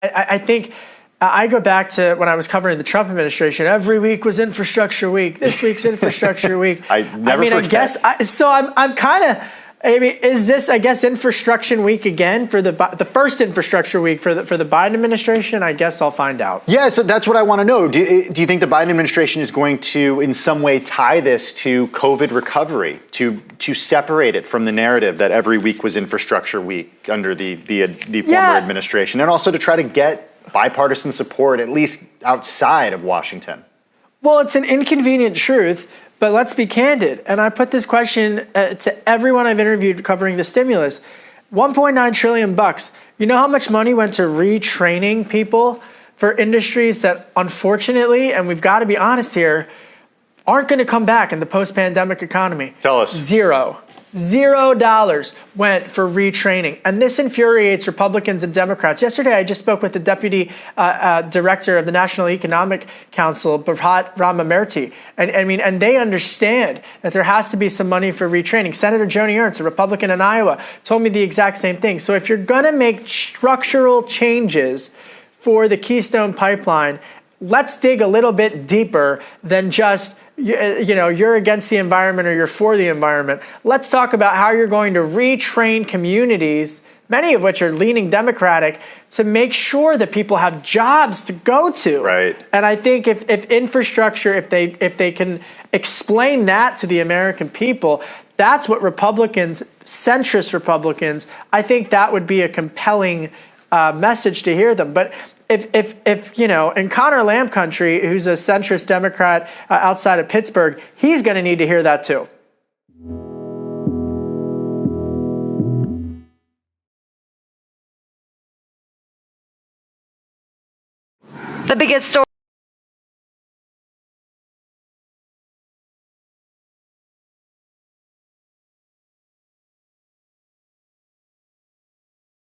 I think I go back to when I was covering the Trump administration. Every week was infrastructure week. This week's infrastructure week. I never forget. I guess I'm kind of. I mean, is this, I guess, infrastructure week again for the first infrastructure week for the Biden administration? I guess I'll find out. Yeah, so that's what I want to know. Do you think the Biden administration is going to, in some way, tie this to COVID recovery, to separate it from the narrative that every week was infrastructure week under the former administration, and also to try to get bipartisan support, at least outside of Washington? Well, it's an inconvenient truth, but let's be candid. And I put this question to everyone I've interviewed covering the stimulus. $1.9 trillion bucks. You know how much money went to retraining people for industries that, unfortunately, and we've got to be honest here, aren't going to come back in the post-pandemic economy? Tell us. $0 went for retraining. And this infuriates Republicans and Democrats. Yesterday, I just spoke with the deputy director of the National Economic Council, Bharat Ramamirti. And they understand that there has to be some money for retraining. Senator Joni Ernst, a Republican in Iowa, told me the exact same thing. So if you're going to make structural changes for the Keystone Pipeline, let's dig a little bit deeper than just you're against the environment or you're for the environment. Let's talk about how you're going to retrain communities, many of which are leaning Democratic, to make sure that people have jobs to go to. Right. And I think if infrastructure, if they can explain that to the American people, that's what Republicans, centrist Republicans, I think that would be a compelling message to hear them. But if in Connor Lamb country, who's a centrist Democrat outside of Pittsburgh, he's going to need to hear that too. The biggest story.